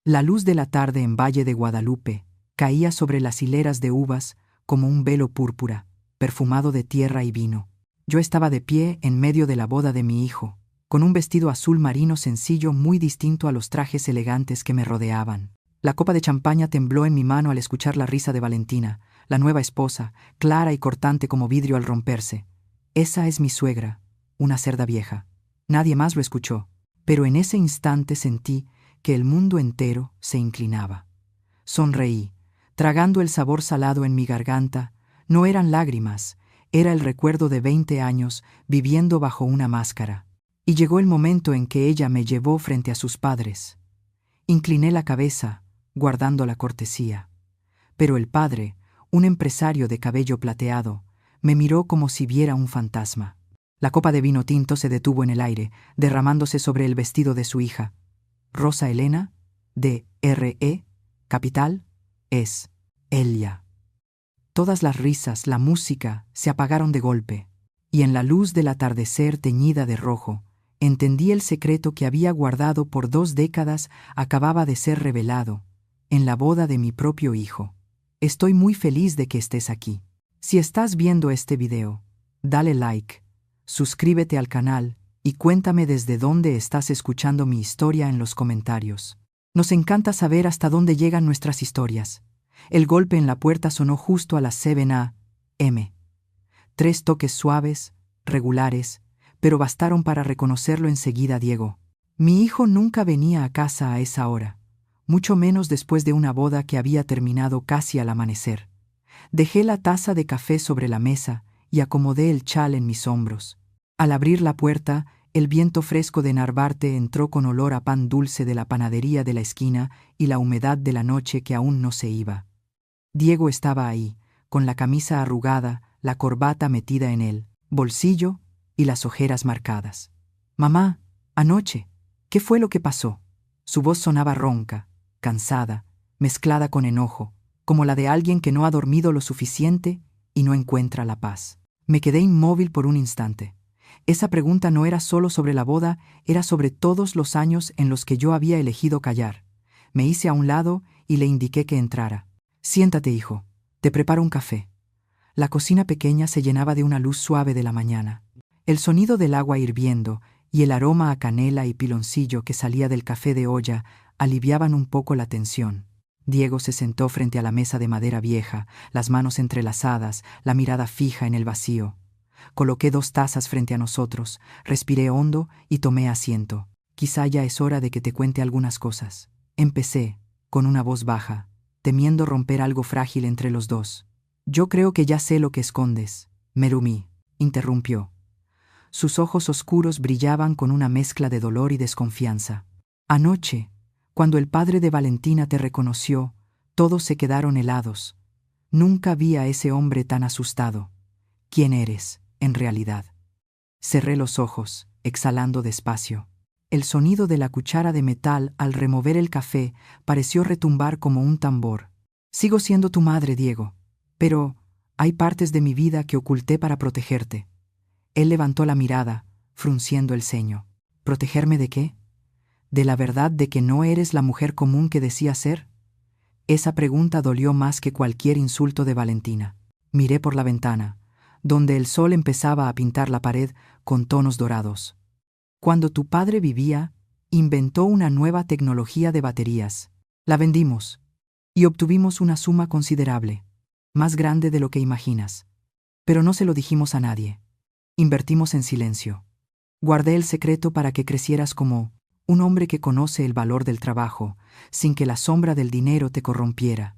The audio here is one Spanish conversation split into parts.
La luz de la tarde en Valle de Guadalupe caía sobre las hileras de uvas como un velo púrpura, perfumado de tierra y vino. Yo estaba de pie en medio de la boda de mi hijo, con un vestido azul marino sencillo muy distinto a los trajes elegantes que me rodeaban. La copa de champaña tembló en mi mano al escuchar la risa de Valentina, la nueva esposa, clara y cortante como vidrio al romperse. Esa es mi suegra, una cerda vieja. Nadie más lo escuchó, pero en ese instante sentí que el mundo entero se inclinaba. Sonreí, tragando el sabor salado en mi garganta. No eran lágrimas, era el recuerdo de 20 años viviendo bajo una máscara. Y llegó el momento en que ella me llevó frente a sus padres. Incliné la cabeza, guardando la cortesía. Pero el padre, un empresario de cabello plateado, me miró como si viera un fantasma. La copa de vino tinto se detuvo en el aire, derramándose sobre el vestido de su hija. Rosa Elena, de R.E., capital, es Elia. Todas las risas, la música, se apagaron de golpe, y en la luz del atardecer teñida de rojo, entendí el secreto que había guardado por 2 décadas acababa de ser revelado, en la boda de mi propio hijo. Estoy muy feliz de que estés aquí. Si estás viendo este video, dale like, suscríbete al canal y cuéntame desde dónde estás escuchando mi historia en los comentarios. Nos encanta saber hasta dónde llegan nuestras historias. El golpe en la puerta sonó justo a las 7 a.m. 3 toques suaves, regulares, pero bastaron para reconocerlo enseguida Diego. Mi hijo nunca venía a casa a esa hora, mucho menos después de una boda que había terminado casi al amanecer. Dejé la taza de café sobre la mesa y acomodé el chal en mis hombros. Al abrir la puerta, el viento fresco de Narvarte entró con olor a pan dulce de la panadería de la esquina y la humedad de la noche que aún no se iba. Diego estaba ahí, con la camisa arrugada, la corbata metida en el bolsillo y las ojeras marcadas. «Mamá, anoche, ¿qué fue lo que pasó?» Su voz sonaba ronca, cansada, mezclada con enojo, como la de alguien que no ha dormido lo suficiente y no encuentra la paz. Me quedé inmóvil por un instante. Esa pregunta no era solo sobre la boda, era sobre todos los años en los que yo había elegido callar. Me hice a un lado y le indiqué que entrara. «Siéntate, hijo, te preparo un café». La cocina pequeña se llenaba de una luz suave de la mañana. El sonido del agua hirviendo y el aroma a canela y piloncillo que salía del café de olla aliviaban un poco la tensión. Diego se sentó frente a la mesa de madera vieja, las manos entrelazadas, la mirada fija en el vacío. Coloqué 2 tazas frente a nosotros, respiré hondo y tomé asiento. «Quizá ya es hora de que te cuente algunas cosas». Empecé, con una voz baja, temiendo romper algo frágil entre los dos. «Yo creo que ya sé lo que escondes», Merumi interrumpió. Sus ojos oscuros brillaban con una mezcla de dolor y desconfianza. «Anoche, cuando el padre de Valentina te reconoció, todos se quedaron helados. Nunca vi a ese hombre tan asustado. ¿Quién eres, en realidad?» Cerré los ojos, exhalando despacio. El sonido de la cuchara de metal al remover el café pareció retumbar como un tambor. «Sigo siendo tu madre, Diego, pero hay partes de mi vida que oculté para protegerte». Él levantó la mirada, frunciendo el ceño. «¿Protegerme de qué? ¿De la verdad de que no eres la mujer común que decías ser?» Esa pregunta dolió más que cualquier insulto de Valentina. Miré por la ventana, donde el sol empezaba a pintar la pared con tonos dorados. «Cuando tu padre vivía, inventó una nueva tecnología de baterías. La vendimos y obtuvimos una suma considerable, más grande de lo que imaginas. Pero no se lo dijimos a nadie. Invertimos en silencio. Guardé el secreto para que crecieras como un hombre que conoce el valor del trabajo, sin que la sombra del dinero te corrompiera».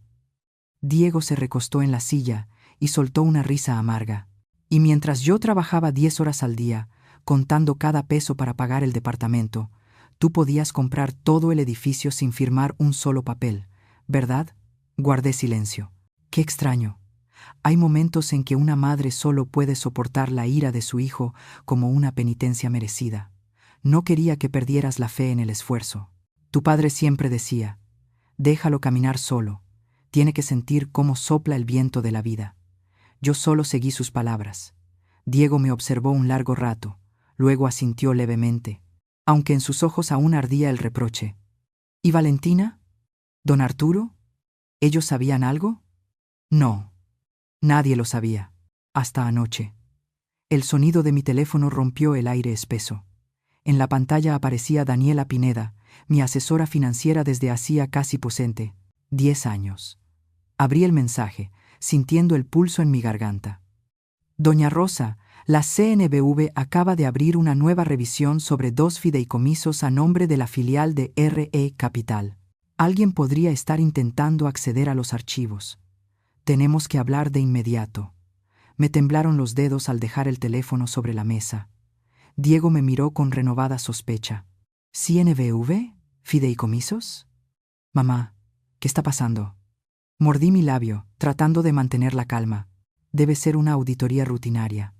Diego se recostó en la silla y soltó una risa amarga. «Y mientras yo trabajaba 10 horas al día, contando cada peso para pagar el departamento, tú podías comprar todo el edificio sin firmar un solo papel, ¿verdad?» Guardé silencio. «Qué extraño. Hay momentos en que una madre solo puede soportar la ira de su hijo como una penitencia merecida. No quería que perdieras la fe en el esfuerzo. Tu padre siempre decía, déjalo caminar solo, tiene que sentir cómo sopla el viento de la vida». Yo solo seguí sus palabras. Diego me observó un largo rato, luego asintió levemente, aunque en sus ojos aún ardía el reproche. «¿Y Valentina? ¿Don Arturo? ¿Ellos sabían algo? No. Nadie lo sabía. Hasta anoche. El sonido de mi teléfono rompió el aire espeso. En la pantalla aparecía Daniela Pineda, mi asesora financiera desde hacía casi 10 años. Abrí el mensaje, sintiendo el pulso en mi garganta. Doña Rosa, la CNBV acaba de abrir una nueva revisión sobre 2 fideicomisos a nombre de la filial de RE Capital. Alguien podría estar intentando acceder a los archivos. Tenemos que hablar de inmediato. Me temblaron los dedos al dejar el teléfono sobre la mesa. Diego me miró con renovada sospecha. ¿CNBV? ¿Fideicomisos? Mamá, ¿qué está pasando? Mordí mi labio, tratando de mantener la calma. Debe ser una auditoría rutinaria.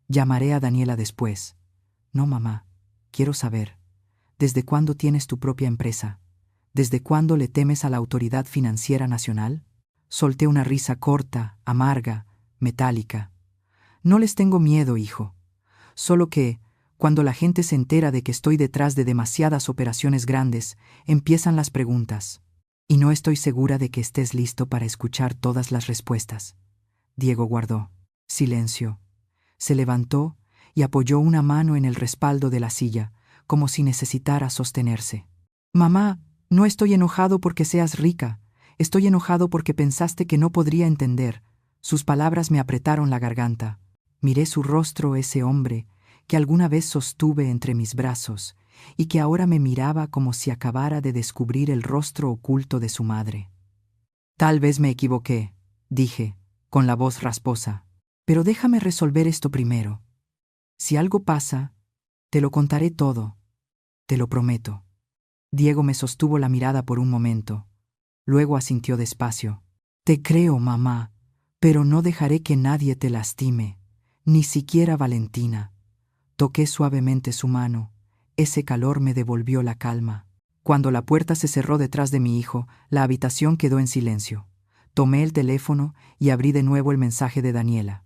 Llamaré a Daniela después. No, mamá. Quiero saber. ¿Desde cuándo tienes tu propia empresa? ¿Desde cuándo le temes a la Autoridad Financiera Nacional? Solté una risa corta, amarga, metálica. No les tengo miedo, hijo. Solo que, cuando la gente se entera de que estoy detrás de demasiadas operaciones grandes, empiezan las preguntas. Y no estoy segura de que estés listo para escuchar todas las respuestas. Diego guardó silencio. Se levantó y apoyó una mano en el respaldo de la silla, como si necesitara sostenerse. Mamá, no estoy enojado porque seas rica. Estoy enojado porque pensaste que no podría entender. Sus palabras me apretaron la garganta. Miré su rostro, ese hombre, que alguna vez sostuve entre mis brazos, y que ahora me miraba como si acabara de descubrir el rostro oculto de su madre. Tal vez me equivoqué, dije, con la voz rasposa, pero déjame resolver esto primero. Si algo pasa, te lo contaré todo, te lo prometo. Diego me sostuvo la mirada por un momento. Luego asintió despacio. Te creo, mamá, pero no dejaré que nadie te lastime, ni siquiera Valentina. Toqué suavemente su mano. Ese calor me devolvió la calma. Cuando la puerta se cerró detrás de mi hijo, la habitación quedó en silencio. Tomé el teléfono y abrí de nuevo el mensaje de Daniela.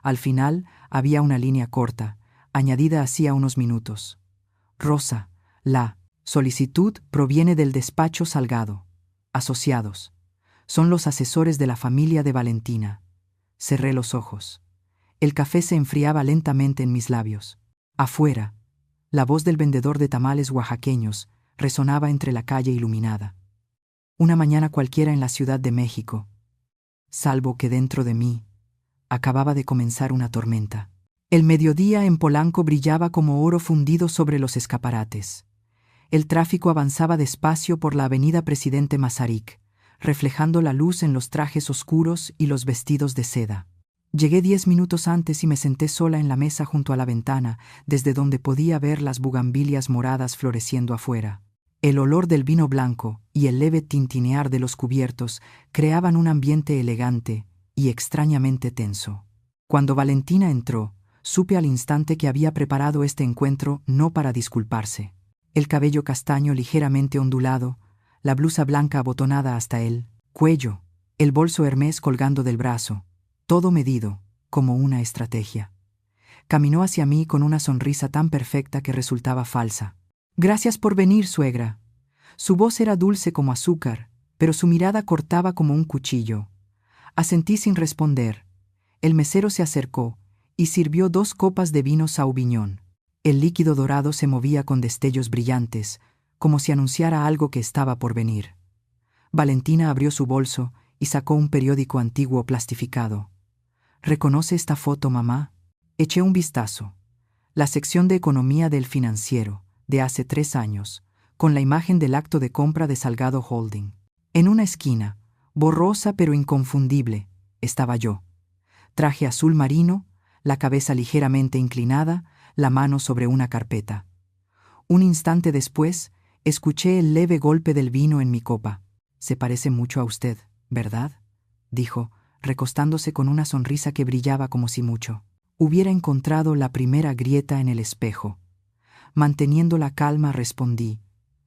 Al final había una línea corta, añadida hacía unos minutos. Rosa, la solicitud proviene del despacho Salgado. Asociados. Son los asesores de la familia de Valentina. Cerré los ojos. El café se enfriaba lentamente en mis labios. Afuera, la voz del vendedor de tamales oaxaqueños resonaba entre la calle iluminada. Una mañana cualquiera en la Ciudad de México, salvo que dentro de mí acababa de comenzar una tormenta. El mediodía en Polanco brillaba como oro fundido sobre los escaparates. El tráfico avanzaba despacio por la avenida Presidente Masaryk, reflejando la luz en los trajes oscuros y los vestidos de seda. Llegué 10 minutos antes y me senté sola en la mesa junto a la ventana, desde donde podía ver las bugambilias moradas floreciendo afuera. El olor del vino blanco y el leve tintinear de los cubiertos creaban un ambiente elegante y extrañamente tenso. Cuando Valentina entró, supe al instante que había preparado este encuentro no para disculparse. El cabello castaño ligeramente ondulado, la blusa blanca abotonada hasta el cuello, el bolso Hermès colgando del brazo, todo medido, como una estrategia. Caminó hacia mí con una sonrisa tan perfecta que resultaba falsa. «Gracias por venir, suegra». Su voz era dulce como azúcar, pero su mirada cortaba como un cuchillo. Asentí sin responder. El mesero se acercó y sirvió 2 copas de vino Sauvignon. El líquido dorado se movía con destellos brillantes, como si anunciara algo que estaba por venir. Valentina abrió su bolso y sacó un periódico antiguo plastificado. «¿Reconoce esta foto, mamá?» Eché un vistazo. La sección de economía del Financiero, de hace 3 años, con la imagen del acto de compra de Salgado Holding. En una esquina, borrosa pero inconfundible, estaba yo. Traje azul marino, la cabeza ligeramente inclinada, la mano sobre una carpeta. Un instante después, escuché el leve golpe del vino en mi copa. «Se parece mucho a usted, ¿verdad?», dijo, recostándose con una sonrisa que brillaba como si mucho hubiera encontrado la primera grieta en el espejo. Manteniendo la calma respondí: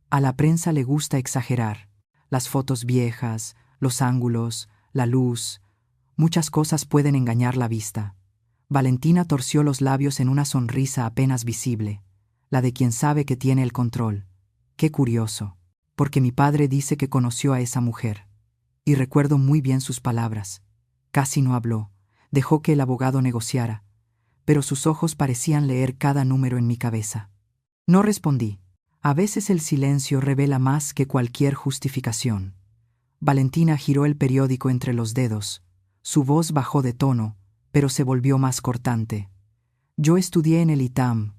«A la prensa le gusta exagerar. Las fotos viejas, los ángulos, la luz, muchas cosas pueden engañar la vista». Valentina torció los labios en una sonrisa apenas visible, la de quien sabe que tiene el control. «Qué curioso». porque mi padre dice que conoció a esa mujer. Y recuerdo muy bien sus palabras. Casi no habló, dejó que el abogado negociara, pero sus ojos parecían leer cada número en mi cabeza. No respondí. A veces el silencio revela más que cualquier justificación. Valentina giró el periódico entre los dedos. Su voz bajó de tono, pero se volvió más cortante. Yo estudié en el ITAM.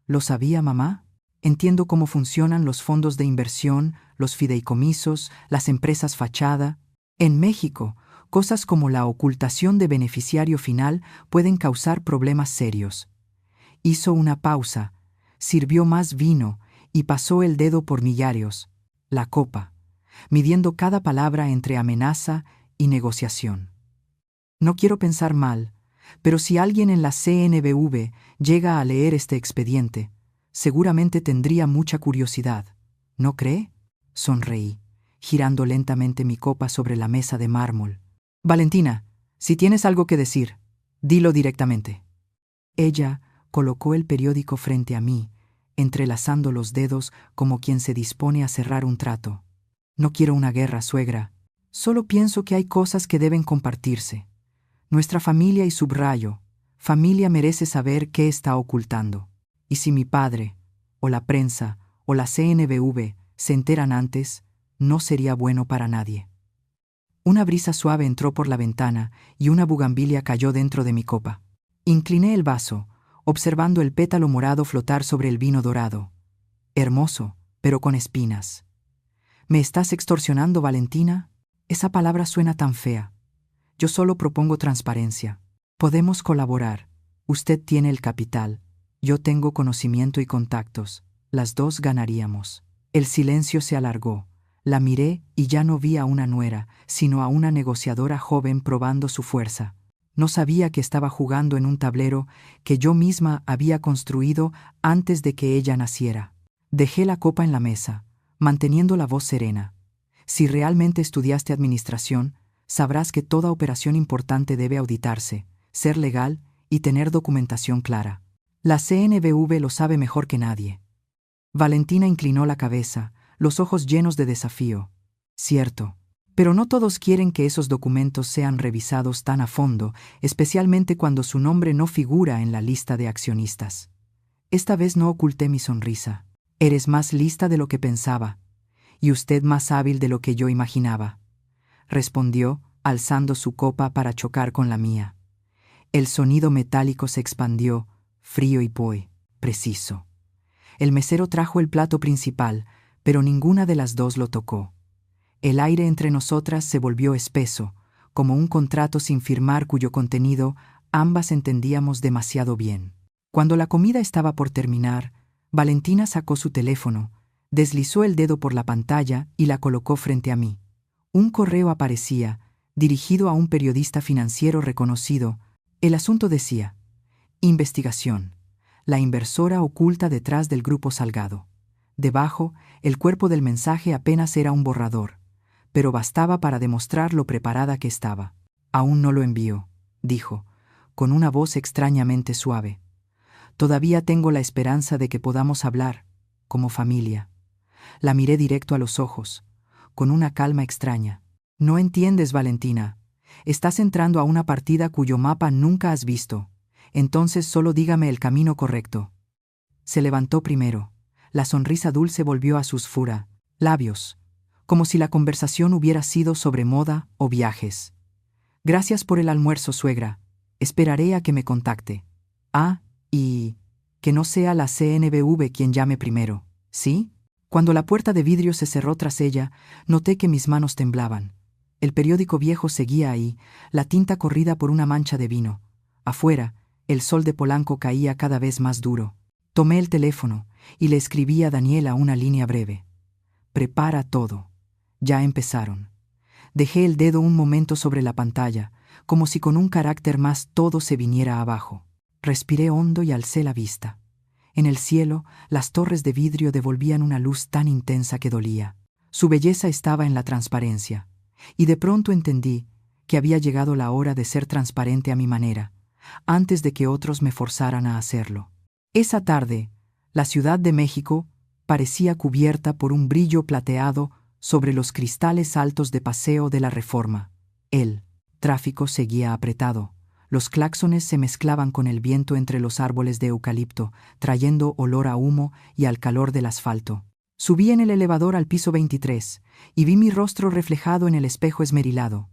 ¿Lo sabía, mamá? Entiendo cómo funcionan los fondos de inversión, los fideicomisos, las empresas fachada. En México, cosas como la ocultación de beneficiario final pueden causar problemas serios. Hizo una pausa, sirvió más vino y pasó el dedo por millares, la copa, midiendo cada palabra entre amenaza y negociación. No quiero pensar mal, pero si alguien en la CNBV llega a leer este expediente, seguramente tendría mucha curiosidad. ¿No cree? Sonreí, girando lentamente mi copa sobre la mesa de mármol. Valentina, si tienes algo que decir, dilo directamente. Ella colocó el periódico frente a mí, entrelazando los dedos como quien se dispone a cerrar un trato. No quiero una guerra, suegra. Solo pienso que hay cosas que deben compartirse. Nuestra familia y subrayo, familia merece saber qué está ocultando. Y si mi padre, o la prensa, o la CNBV se enteran antes, no sería bueno para nadie. Una brisa suave entró por la ventana y una bugambilia cayó dentro de mi copa. Incliné el vaso, observando el pétalo morado flotar sobre el vino dorado. Hermoso, pero con espinas. ¿Me estás extorsionando, Valentina? Esa palabra suena tan fea. Yo solo propongo transparencia. Podemos colaborar. Usted tiene el capital. Yo tengo conocimiento y contactos. Las dos ganaríamos. El silencio se alargó. La miré y ya no vi a una nuera, sino a una negociadora joven probando su fuerza. No sabía que estaba jugando en un tablero que yo misma había construido antes de que ella naciera. Dejé la copa en la mesa, manteniendo la voz serena. Si realmente estudiaste administración, sabrás que toda operación importante debe auditarse, ser legal y tener documentación clara. La CNBV lo sabe mejor que nadie. Valentina inclinó la cabeza, los ojos llenos de desafío. Cierto. Pero no todos quieren que esos documentos sean revisados tan a fondo, especialmente cuando su nombre no figura en la lista de accionistas. Esta vez no oculté mi sonrisa. Eres más lista de lo que pensaba, y usted más hábil de lo que yo imaginaba, respondió, alzando su copa para chocar con la mía. El sonido metálico se expandió, frío y preciso. El mesero trajo el plato principal, pero ninguna de las dos lo tocó. El aire entre nosotras se volvió espeso, como un contrato sin firmar cuyo contenido ambas entendíamos demasiado bien. Cuando la comida estaba por terminar, Valentina sacó su teléfono, deslizó el dedo por la pantalla y la colocó frente a mí. Un correo aparecía, dirigido a un periodista financiero reconocido. El asunto decía: investigación. La inversora oculta detrás del Grupo Salgado. Debajo, el cuerpo del mensaje apenas era un borrador, pero bastaba para demostrar lo preparada que estaba. Aún no lo envío, dijo, con una voz extrañamente suave. Todavía tengo la esperanza de que podamos hablar, como familia. La miré directo a los ojos, con una calma extraña. No entiendes, Valentina. Estás entrando a una partida cuyo mapa nunca has visto. Entonces solo dígame el camino correcto. Se levantó primero. La sonrisa dulce volvió a sus labios, como si la conversación hubiera sido sobre moda o viajes. Gracias por el almuerzo, suegra. Esperaré a que me contacte. Y que no sea la CNBV quien llame primero, ¿sí? Cuando la puerta de vidrio se cerró tras ella, noté que mis manos temblaban. El periódico viejo seguía ahí, la tinta corrida por una mancha de vino. Afuera, el sol de Polanco caía cada vez más duro. Tomé el teléfono y le escribí a Daniela una línea breve. Prepara todo. Ya empezaron. Dejé el dedo un momento sobre la pantalla, como si con un carácter más todo se viniera abajo. Respiré hondo y alcé la vista. En el cielo, las torres de vidrio devolvían una luz tan intensa que dolía. Su belleza estaba en la transparencia, y de pronto entendí que había llegado la hora de ser transparente a mi manera, antes de que otros me forzaran a hacerlo. Esa tarde, la Ciudad de México parecía cubierta por un brillo plateado sobre los cristales altos de Paseo de la Reforma. El tráfico seguía apretado. Los claxones se mezclaban con el viento entre los árboles de eucalipto, trayendo olor a humo y al calor del asfalto. Subí en el elevador al piso 23 y vi mi rostro reflejado en el espejo esmerilado.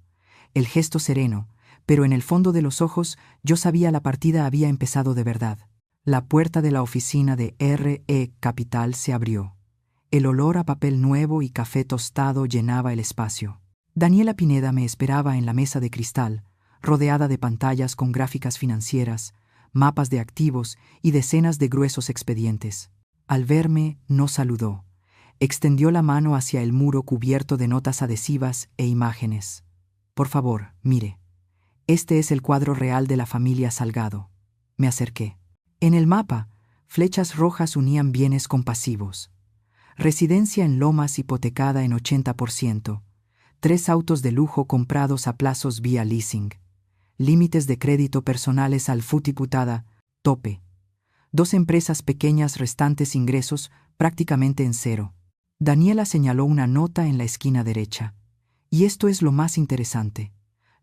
El gesto sereno, pero en el fondo de los ojos yo sabía la partida había empezado de verdad. La puerta de la oficina de R.E. Capital se abrió. El olor a papel nuevo y café tostado llenaba el espacio. Daniela Pineda me esperaba en la mesa de cristal, rodeada de pantallas con gráficas financieras, mapas de activos y decenas de gruesos expedientes. Al verme, no saludó. Extendió la mano hacia el muro cubierto de notas adhesivas e imágenes. Por favor, mire. Este es el cuadro real de la familia Salgado. Me acerqué. En el mapa, flechas rojas unían bienes con pasivos. Residencia en Lomas hipotecada en 80%. 3 autos de lujo comprados a plazos vía leasing. Límites de crédito personales al futiputada, tope. 2 empresas pequeñas restantes ingresos prácticamente en cero. Daniela señaló una nota en la esquina derecha. Y esto es lo más interesante.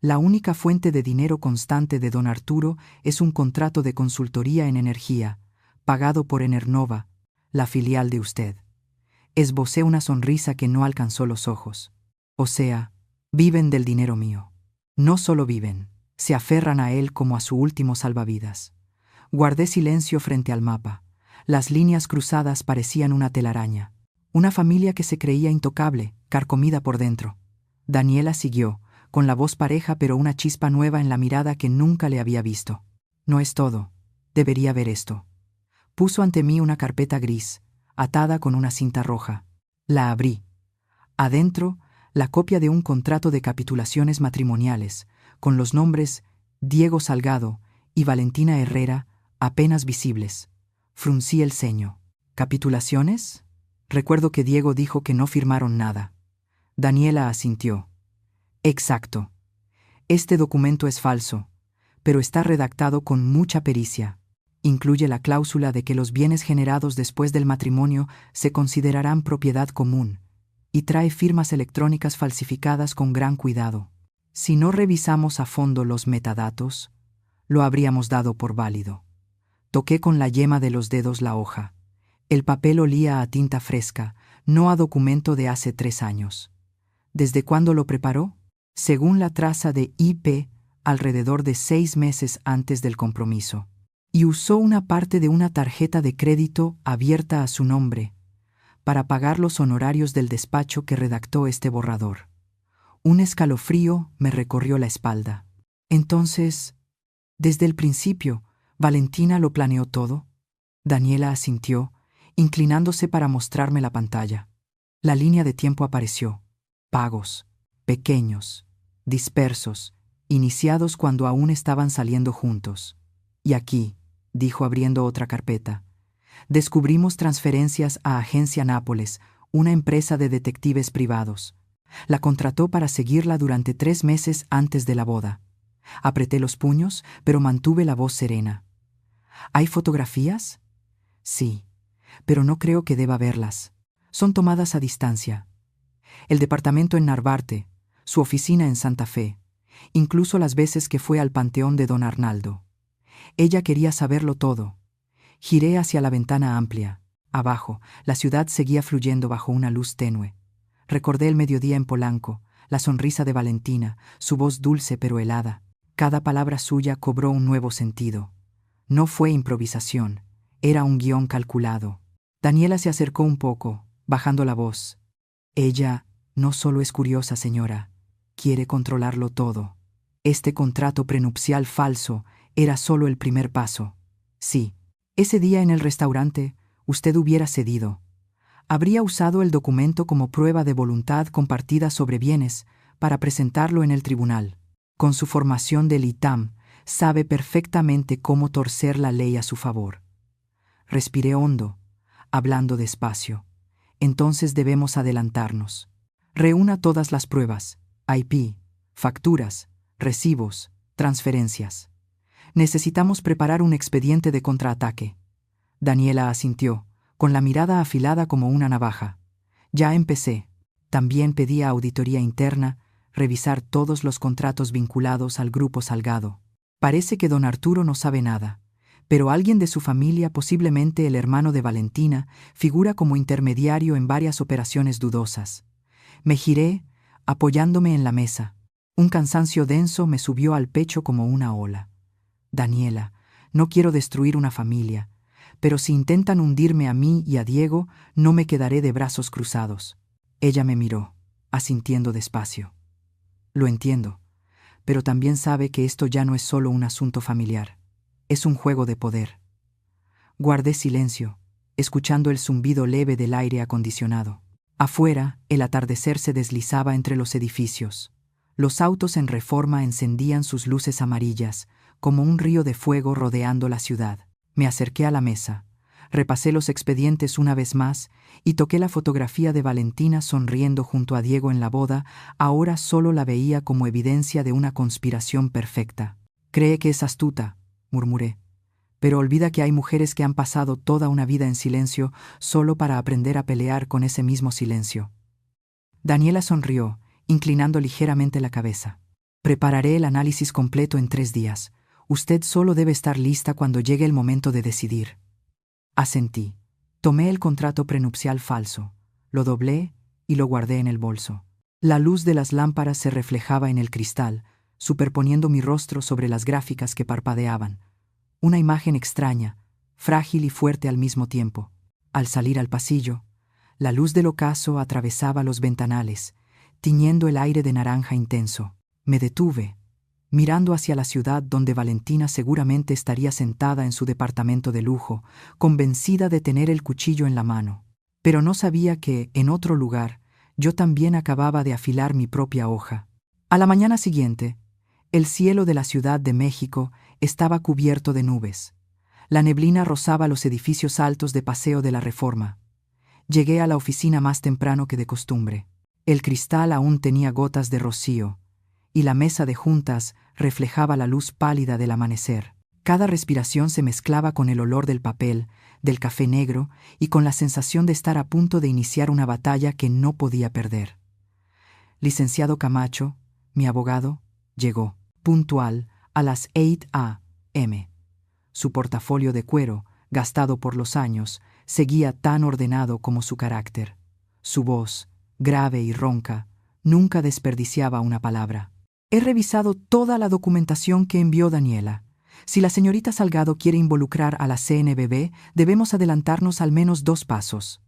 La única fuente de dinero constante de don Arturo es un contrato de consultoría en energía, pagado por Enernova, la filial de usted. Esbocé una sonrisa que no alcanzó los ojos. O sea, viven del dinero mío. No solo viven, se aferran a él como a su último salvavidas. Guardé silencio frente al mapa. Las líneas cruzadas parecían una telaraña. Una familia que se creía intocable, carcomida por dentro. Daniela siguió, con la voz pareja pero una chispa nueva en la mirada que nunca le había visto. No es todo. Debería ver esto. Puso ante mí una carpeta gris, atada con una cinta roja. La abrí. Adentro, la copia de un contrato de capitulaciones matrimoniales, con los nombres Diego Salgado y Valentina Herrera apenas visibles. Fruncí el ceño. ¿Capitulaciones? Recuerdo que Diego dijo que no firmaron nada. Daniela asintió. Exacto. Este documento es falso, pero está redactado con mucha pericia. Incluye la cláusula de que los bienes generados después del matrimonio se considerarán propiedad común, y trae firmas electrónicas falsificadas con gran cuidado. Si no revisamos a fondo los metadatos, lo habríamos dado por válido. Toqué con la yema de los dedos la hoja. El papel olía a tinta fresca, no a documento de hace 3 años. ¿Desde cuándo lo preparó? Según la traza de IP, alrededor de 6 meses antes del compromiso. Y usó una parte de una tarjeta de crédito abierta a su nombre, para pagar los honorarios del despacho que redactó este borrador. Un escalofrío me recorrió la espalda. Entonces, desde el principio, ¿Valentina lo planeó todo? Daniela asintió, inclinándose para mostrarme la pantalla. La línea de tiempo apareció. Pagos, pequeños, dispersos, iniciados cuando aún estaban saliendo juntos. Y aquí, dijo abriendo otra carpeta, descubrimos transferencias a Agencia Nápoles, una empresa de detectives privados. La contrató para seguirla durante 3 meses antes de la boda. Apreté los puños, pero mantuve la voz serena. ¿Hay fotografías? Sí, pero no creo que deba verlas. Son tomadas a distancia. El departamento en Narvarte, su oficina en Santa Fe, incluso las veces que fue al panteón de don Arnaldo. Ella quería saberlo todo. Giré hacia la ventana amplia. Abajo, la ciudad seguía fluyendo bajo una luz tenue. Recordé el mediodía en Polanco, la sonrisa de Valentina, su voz dulce pero helada. Cada palabra suya cobró un nuevo sentido. No fue improvisación, era un guión calculado. Daniela se acercó un poco, bajando la voz. Ella no solo es curiosa, señora, quiere controlarlo todo. Este contrato prenupcial falso era solo el primer paso. Sí, ese día en el restaurante, usted hubiera cedido. Habría usado el documento como prueba de voluntad compartida sobre bienes para presentarlo en el tribunal. Con su formación del ITAM, sabe perfectamente cómo torcer la ley a su favor. Respiré hondo, hablando despacio. Entonces debemos adelantarnos. Reúna todas las pruebas, IP, facturas, recibos, transferencias. Necesitamos preparar un expediente de contraataque. Daniela asintió, con la mirada afilada como una navaja. Ya empecé. También pedía auditoría interna, revisar todos los contratos vinculados al Grupo Salgado. Parece que don Arturo no sabe nada, pero alguien de su familia, posiblemente el hermano de Valentina, figura como intermediario en varias operaciones dudosas. Me giré, apoyándome en la mesa. Un cansancio denso me subió al pecho como una ola. Daniela, no quiero destruir una familia, pero si intentan hundirme a mí y a Diego, no me quedaré de brazos cruzados. Ella me miró, asintiendo despacio. Lo entiendo, pero también sabe que esto ya no es solo un asunto familiar. Es un juego de poder. Guardé silencio, escuchando el zumbido leve del aire acondicionado. Afuera, el atardecer se deslizaba entre los edificios. Los autos en Reforma encendían sus luces amarillas, como un río de fuego rodeando la ciudad. Me acerqué a la mesa, repasé los expedientes una vez más y toqué la fotografía de Valentina sonriendo junto a Diego en la boda. Ahora solo la veía como evidencia de una conspiración perfecta. «Cree que es astuta», murmuré, «pero olvida que hay mujeres que han pasado toda una vida en silencio solo para aprender a pelear con ese mismo silencio». Daniela sonrió, inclinando ligeramente la cabeza. «Prepararé el análisis completo en 3 días. Usted solo debe estar lista cuando llegue el momento de decidir». Asentí. Tomé el contrato prenupcial falso, lo doblé y lo guardé en el bolso. La luz de las lámparas se reflejaba en el cristal, superponiendo mi rostro sobre las gráficas que parpadeaban. Una imagen extraña, frágil y fuerte al mismo tiempo. Al salir al pasillo, la luz del ocaso atravesaba los ventanales, tiñendo el aire de naranja intenso. Me detuve, mirando hacia la ciudad donde Valentina seguramente estaría sentada en su departamento de lujo, convencida de tener el cuchillo en la mano. Pero no sabía que, en otro lugar, yo también acababa de afilar mi propia hoja. A la mañana siguiente, el cielo de la Ciudad de México estaba cubierto de nubes. La neblina rozaba los edificios altos de Paseo de la Reforma. Llegué a la oficina más temprano que de costumbre. El cristal aún tenía gotas de rocío, y la mesa de juntas reflejaba la luz pálida del amanecer. Cada respiración se mezclaba con el olor del papel, del café negro y con la sensación de estar a punto de iniciar una batalla que no podía perder. Licenciado Camacho, mi abogado, llegó, puntual, a las 8 a.m. Su portafolio de cuero, gastado por los años, seguía tan ordenado como su carácter. Su voz, grave y ronca, nunca desperdiciaba una palabra. «He revisado toda la documentación que envió Daniela. Si la señorita Salgado quiere involucrar a la CNBB, debemos adelantarnos al menos 2 pasos.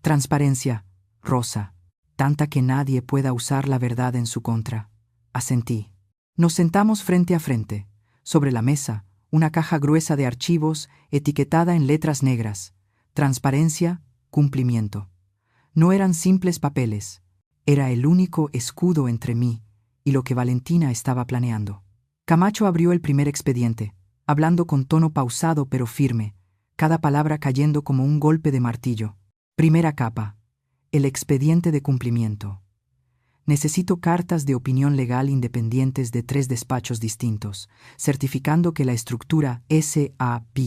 Transparencia, Rosa, tanta que nadie pueda usar la verdad en su contra». Asentí. Nos sentamos frente a frente. Sobre la mesa, una caja gruesa de archivos etiquetada en letras negras. Transparencia, cumplimiento. No eran simples papeles. Era el único escudo entre mí y lo que Valentina estaba planeando. Camacho abrió el primer expediente, hablando con tono pausado pero firme, cada palabra cayendo como un golpe de martillo. Primera capa. El expediente de cumplimiento. Necesito cartas de opinión legal independientes de 3 despachos distintos, certificando que la estructura SAP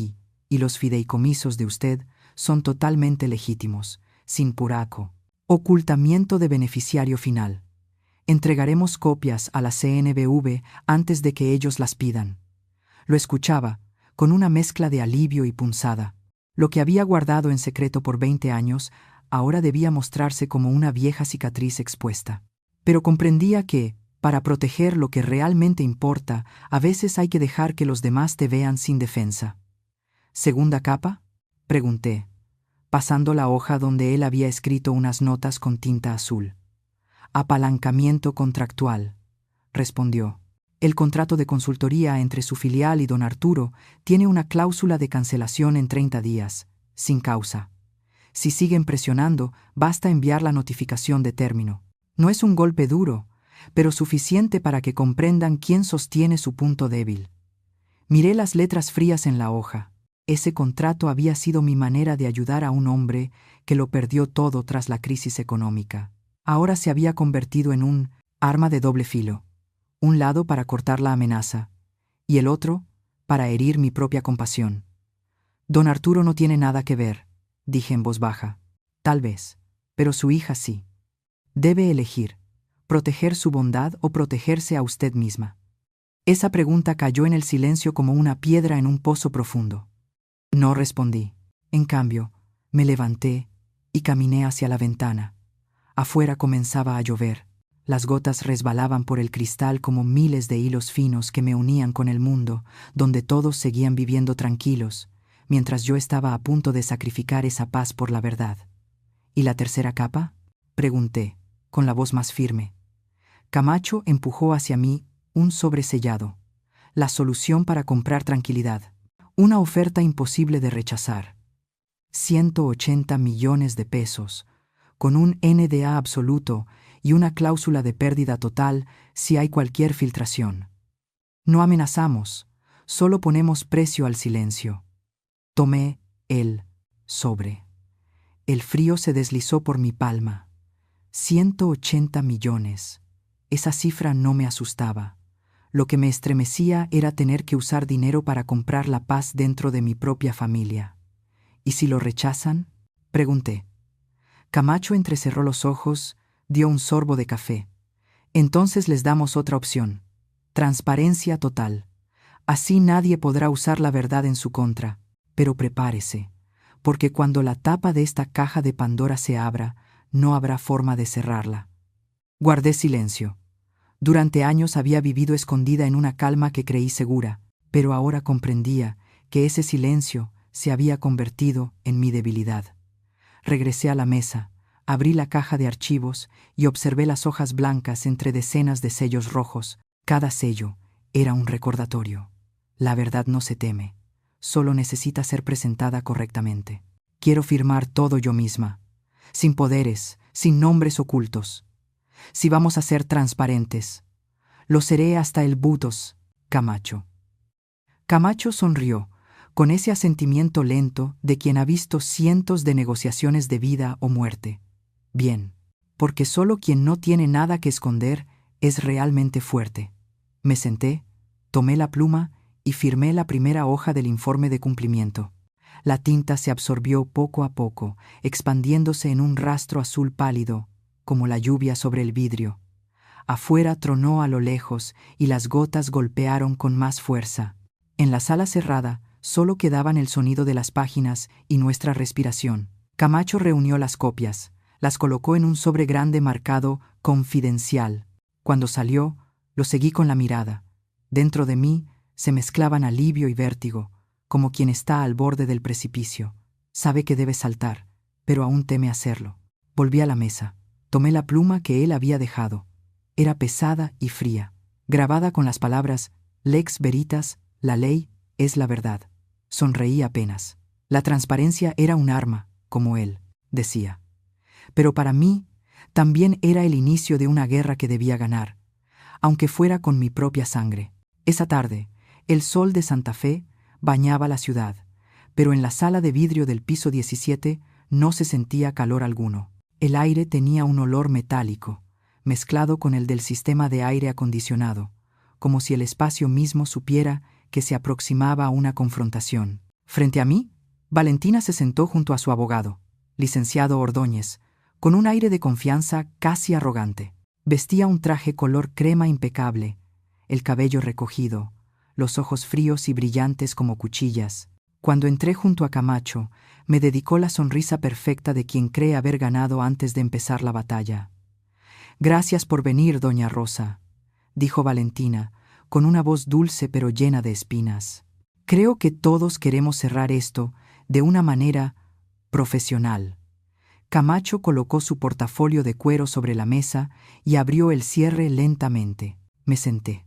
y los fideicomisos de usted son totalmente legítimos, sin puraco. Ocultamiento de beneficiario final. Entregaremos copias a la CNBV antes de que ellos las pidan. Lo escuchaba, con una mezcla de alivio y punzada. Lo que había guardado en secreto por 20 años, ahora debía mostrarse como una vieja cicatriz expuesta. Pero comprendía que, para proteger lo que realmente importa, a veces hay que dejar que los demás te vean sin defensa. ¿Segunda capa?, pregunté, pasando la hoja donde él había escrito unas notas con tinta azul. «Apalancamiento contractual», respondió. «El contrato de consultoría entre su filial y don Arturo tiene una cláusula de cancelación en 30 días, sin causa. Si siguen presionando, basta enviar la notificación de término. No es un golpe duro, pero suficiente para que comprendan quién sostiene su punto débil». Miré las letras frías en la hoja. Ese contrato había sido mi manera de ayudar a un hombre que lo perdió todo tras la crisis económica. Ahora se había convertido en un arma de doble filo, un lado para cortar la amenaza y el otro para herir mi propia compasión. «Don Arturo no tiene nada que ver», dije en voz baja. Tal vez, pero su hija sí. Debe elegir, proteger su bondad o protegerse a usted misma. Esa pregunta cayó en el silencio como una piedra en un pozo profundo. No respondí. En cambio, me levanté y caminé hacia la ventana. Afuera comenzaba a llover. Las gotas resbalaban por el cristal como miles de hilos finos que me unían con el mundo, donde todos seguían viviendo tranquilos, mientras yo estaba a punto de sacrificar esa paz por la verdad. ¿Y la tercera capa?, pregunté, con la voz más firme. Camacho empujó hacia mí un sobresellado, la solución para comprar tranquilidad, una oferta imposible de rechazar. 180 millones de pesos, con un NDA absoluto y una cláusula de pérdida total si hay cualquier filtración. No amenazamos, solo ponemos precio al silencio. Tomé el sobre. El frío se deslizó por mi palma. 180 millones. Esa cifra no me asustaba. Lo que me estremecía era tener que usar dinero para comprar la paz dentro de mi propia familia. ¿Y si lo rechazan?, pregunté. Camacho entrecerró los ojos, dio un sorbo de café. Entonces les damos otra opción. Transparencia total. Así nadie podrá usar la verdad en su contra. Pero prepárese, porque cuando la tapa de esta caja de Pandora se abra, no habrá forma de cerrarla. Guardé silencio. Durante años había vivido escondida en una calma que creí segura, pero ahora comprendía que ese silencio se había convertido en mi debilidad. Regresé a la mesa, abrí la caja de archivos y observé las hojas blancas entre decenas de sellos rojos. Cada sello era un recordatorio. La verdad no se teme, solo necesita ser presentada correctamente. Quiero firmar todo yo misma, sin poderes, sin nombres ocultos. Si vamos a ser transparentes, lo seré hasta el butos, Camacho. Camacho sonrió, con ese asentimiento lento de quien ha visto cientos de negociaciones de vida o muerte. Bien, porque solo quien no tiene nada que esconder es realmente fuerte. Me senté, tomé la pluma y firmé la primera hoja del informe de cumplimiento. La tinta se absorbió poco a poco, expandiéndose en un rastro azul pálido, como la lluvia sobre el vidrio. Afuera tronó a lo lejos y las gotas golpearon con más fuerza. En la sala cerrada solo quedaban el sonido de las páginas y nuestra respiración. Camacho reunió las copias, las colocó en un sobre grande marcado «Confidencial». Cuando salió, lo seguí con la mirada. Dentro de mí se mezclaban alivio y vértigo, como quien está al borde del precipicio. Sabe que debe saltar, pero aún teme hacerlo. Volví a la mesa. Tomé la pluma que él había dejado. Era pesada y fría, grabada con las palabras «Lex veritas», la ley es la verdad. Sonreí apenas. La transparencia era un arma, como él decía. Pero para mí también era el inicio de una guerra que debía ganar, aunque fuera con mi propia sangre. Esa tarde, el sol de Santa Fe bañaba la ciudad, pero en la sala de vidrio del piso 17 no se sentía calor alguno. El aire tenía un olor metálico, mezclado con el del sistema de aire acondicionado, como si el espacio mismo supiera que se aproximaba a una confrontación. Frente a mí, Valentina se sentó junto a su abogado, licenciado Ordóñez, con un aire de confianza casi arrogante. Vestía un traje color crema impecable, el cabello recogido, los ojos fríos y brillantes como cuchillas. Cuando entré junto a Camacho, me dedicó la sonrisa perfecta de quien cree haber ganado antes de empezar la batalla. «Gracias por venir, doña Rosa», dijo Valentina, con una voz dulce pero llena de espinas. «Creo que todos queremos cerrar esto de una manera profesional». Camacho colocó su portafolio de cuero sobre la mesa y abrió el cierre lentamente. Me senté.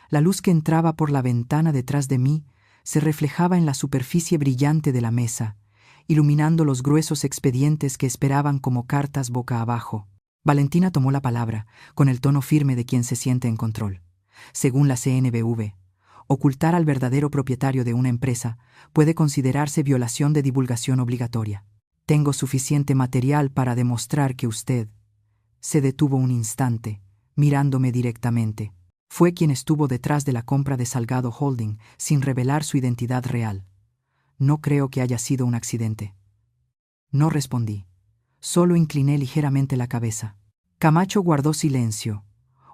La luz que entraba por la ventana detrás de mí se reflejaba en la superficie brillante de la mesa, iluminando los gruesos expedientes que esperaban como cartas boca abajo. Valentina tomó la palabra, con el tono firme de quien se siente en control. Según la CNBV, ocultar al verdadero propietario de una empresa puede considerarse violación de divulgación obligatoria. Tengo suficiente material para demostrar que usted se detuvo un instante, mirándome directamente. Fue quien estuvo detrás de la compra de Salgado Holding, sin revelar su identidad real. No creo que haya sido un accidente. No respondí. Solo incliné ligeramente la cabeza. Camacho guardó silencio,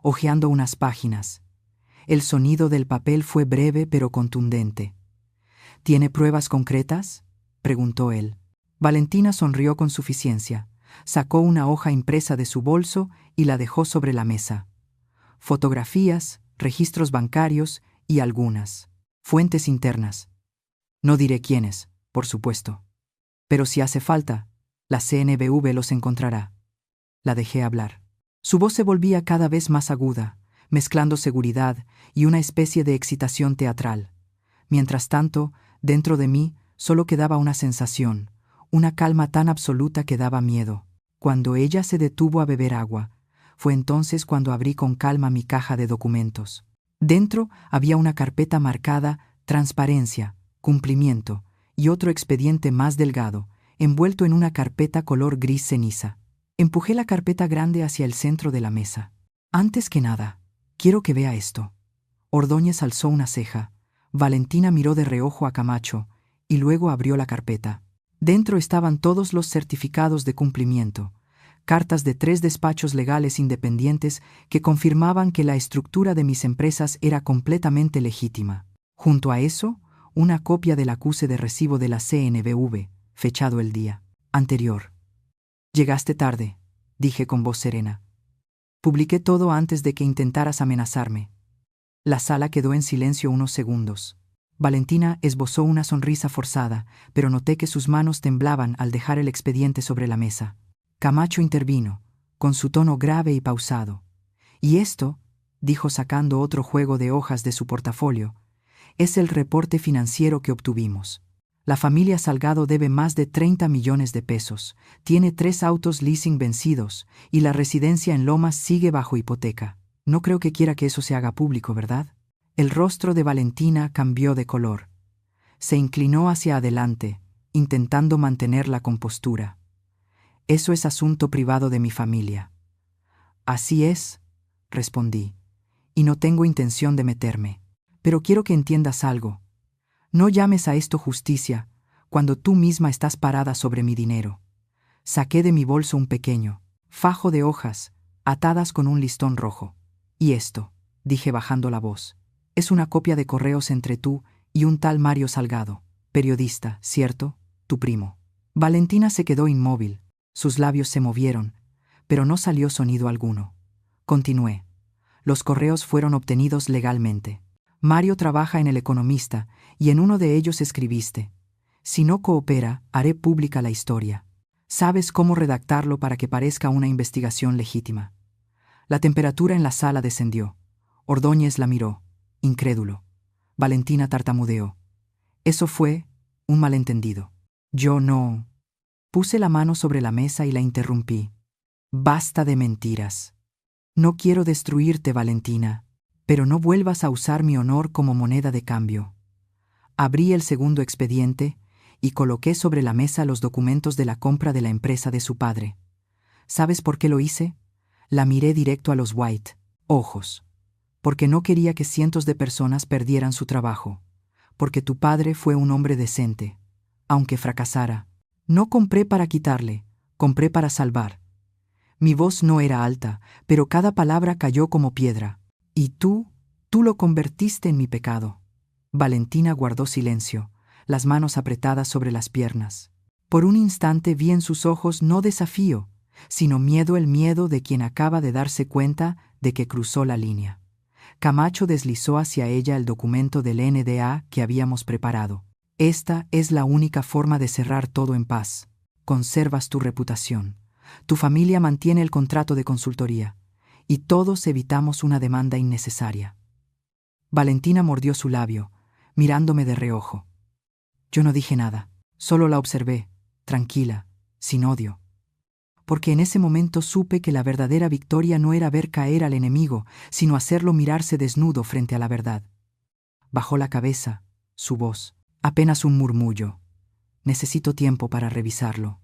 hojeando unas páginas. El sonido del papel fue breve pero contundente. ¿Tiene pruebas concretas?, preguntó él. Valentina sonrió con suficiencia. Sacó una hoja impresa de su bolso y la dejó sobre la mesa. Fotografías, registros bancarios y algunas fuentes internas. No diré quiénes, por supuesto. Pero si hace falta, la CNBV los encontrará. La dejé hablar. Su voz se volvía cada vez más aguda, mezclando seguridad y una especie de excitación teatral. Mientras tanto, dentro de mí solo quedaba una sensación, una calma tan absoluta que daba miedo. Cuando ella se detuvo a beber agua, fue entonces cuando abrí con calma mi caja de documentos. Dentro había una carpeta marcada Transparencia, Cumplimiento y otro expediente más delgado, envuelto en una carpeta color gris ceniza. Empujé la carpeta grande hacia el centro de la mesa. Antes que nada, quiero que vea esto. Ordóñez alzó una ceja. Valentina miró de reojo a Camacho y luego abrió la carpeta. Dentro estaban todos los certificados de cumplimiento, cartas de 3 despachos legales independientes que confirmaban que la estructura de mis empresas era completamente legítima. Junto a eso, una copia del acuse de recibo de la CNBV, fechado el día anterior. Llegaste tarde, dije con voz serena. Publiqué todo antes de que intentaras amenazarme. La sala quedó en silencio unos segundos. Valentina esbozó una sonrisa forzada, pero noté que sus manos temblaban al dejar el expediente sobre la mesa. Camacho intervino, con su tono grave y pausado. «Y esto», dijo sacando otro juego de hojas de su portafolio, «es el reporte financiero que obtuvimos. La familia Salgado debe más de 30 millones de pesos, tiene 3 autos leasing vencidos y la residencia en Lomas sigue bajo hipoteca. No creo que quiera que eso se haga público, ¿verdad?». El rostro de Valentina cambió de color. Se inclinó hacia adelante, intentando mantener la compostura. «Eso es asunto privado de mi familia». «Así es», respondí, «y no tengo intención de meterme. Pero quiero que entiendas algo. No llames a esto justicia cuando tú misma estás parada sobre mi dinero». Saqué de mi bolso un pequeño fajo de hojas, atadas con un listón rojo. «Y esto», dije bajando la voz, «es una copia de correos entre tú y un tal Mario Salgado, periodista, ¿cierto? Tu primo». Valentina se quedó inmóvil. Sus labios se movieron, pero no salió sonido alguno. Continué. «Los correos fueron obtenidos legalmente. Mario trabaja en El Economista y en uno de ellos escribiste: si no coopera, haré pública la historia. Sabes cómo redactarlo para que parezca una investigación legítima». La temperatura en la sala descendió. Ordóñez la miró, incrédulo. Valentina tartamudeó: «Eso fue un malentendido. Yo no». Puse la mano sobre la mesa y la interrumpí. «Basta de mentiras. No quiero destruirte, Valentina, pero no vuelvas a usar mi honor como moneda de cambio». Abrí el segundo expediente y coloqué sobre la mesa los documentos de la compra de la empresa de su padre. ¿Sabes por qué lo hice? La miré directo a los White ojos. Porque no quería que cientos de personas perdieran su trabajo. Porque tu padre fue un hombre decente, aunque fracasara. No compré para quitarle, compré para salvar. Mi voz no era alta, pero cada palabra cayó como piedra. Y tú lo convertiste en mi pecado». Valentina guardó silencio, las manos apretadas sobre las piernas. Por un instante vi en sus ojos no desafío, sino miedo, el miedo de quien acaba de darse cuenta de que cruzó la línea. Camacho deslizó hacia ella el documento del NDA que habíamos preparado. «Esta es la única forma de cerrar todo en paz. Conservas tu reputación. Tu familia mantiene el contrato de consultoría. Y todos evitamos una demanda innecesaria». Valentina mordió su labio, mirándome de reojo. Yo no dije nada, solo la observé, tranquila, sin odio. Porque en ese momento supe que la verdadera victoria no era ver caer al enemigo, sino hacerlo mirarse desnudo frente a la verdad. Bajó la cabeza, su voz, apenas un murmullo. «Necesito tiempo para revisarlo».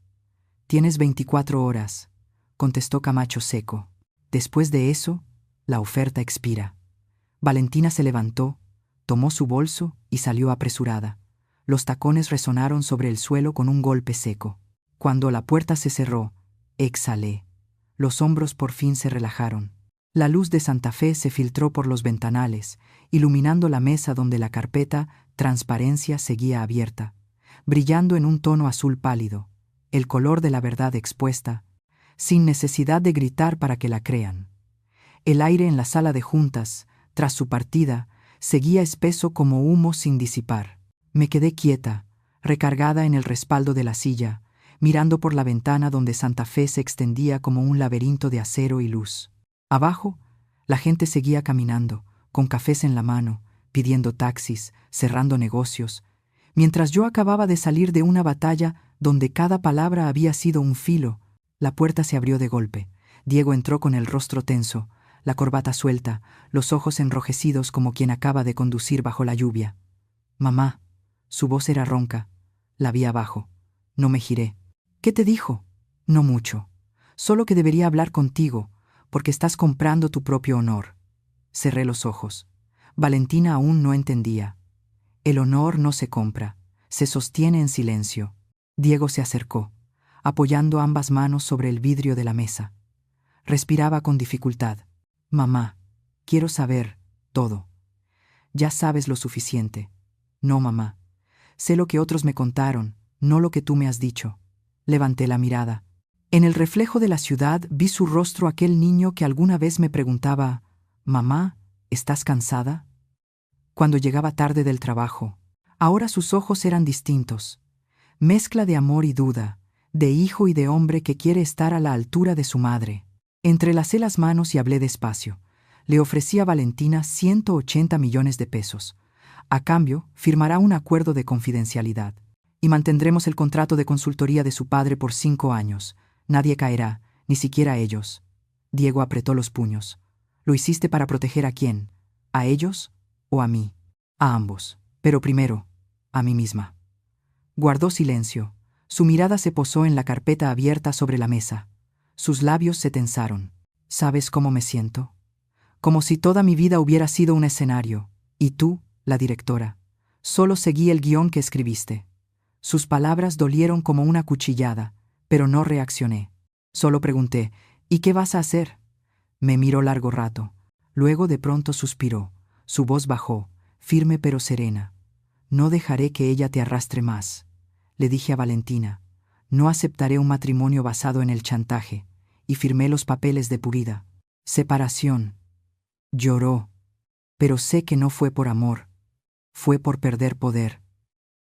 «Tienes 24 horas», contestó Camacho seco. «Después de eso, la oferta expira». Valentina se levantó, tomó su bolso y salió apresurada. Los tacones resonaron sobre el suelo con un golpe seco. Cuando la puerta se cerró, exhalé. Los hombros por fin se relajaron. La luz de Santa Fe se filtró por los ventanales, iluminando la mesa donde la carpeta Transparencia seguía abierta, brillando en un tono azul pálido, el color de la verdad expuesta, sin necesidad de gritar para que la crean. El aire en la sala de juntas, tras su partida, seguía espeso como humo sin disipar. Me quedé quieta, recargada en el respaldo de la silla, mirando por la ventana donde Santa Fe se extendía como un laberinto de acero y luz. Abajo, la gente seguía caminando, con cafés en la mano, pidiendo taxis, cerrando negocios, mientras yo acababa de salir de una batalla donde cada palabra había sido un filo. La puerta se abrió de golpe. Diego entró con el rostro tenso, la corbata suelta, los ojos enrojecidos como quien acaba de conducir bajo la lluvia. «Mamá». Su voz era ronca. La vi abajo. No me giré. «¿Qué te dijo?» «No mucho. Solo que debería hablar contigo, porque estás comprando tu propio honor». Cerré los ojos. Valentina aún no entendía. El honor no se compra, se sostiene en silencio. Diego se acercó, apoyando ambas manos sobre el vidrio de la mesa. Respiraba con dificultad. «Mamá, quiero saber todo». «Ya sabes lo suficiente». «No, mamá. Sé lo que otros me contaron, no lo que tú me has dicho». Levanté la mirada. En el reflejo de la ciudad vi su rostro, aquel niño que alguna vez me preguntaba: «Mamá, ¿estás cansada?», cuando llegaba tarde del trabajo. Ahora sus ojos eran distintos. Mezcla de amor y duda, de hijo y de hombre que quiere estar a la altura de su madre. Entrelacé las manos y hablé despacio. Le ofrecí a Valentina 180 millones de pesos. A cambio, firmará un acuerdo de confidencialidad. Y mantendremos el contrato de consultoría de su padre por 5 años. Nadie caerá, ni siquiera ellos. Diego apretó los puños. «¿Lo hiciste para proteger a quién? ¿A ellos o a mí?» «A ambos. Pero primero, a mí misma». Guardó silencio. Su mirada se posó en la carpeta abierta sobre la mesa. Sus labios se tensaron. «¿Sabes cómo me siento? Como si toda mi vida hubiera sido un escenario. Y tú, la directora, solo seguí el guión que escribiste». Sus palabras dolieron como una cuchillada, pero no reaccioné. Solo pregunté: «¿Y qué vas a hacer?». Me miró largo rato. Luego de pronto suspiró. Su voz bajó, firme pero serena. «No dejaré que ella te arrastre más». Le dije a Valentina: «No aceptaré un matrimonio basado en el chantaje», y firmé los papeles de Purida. Separación. Lloró. Pero sé que no fue por amor. Fue por perder poder.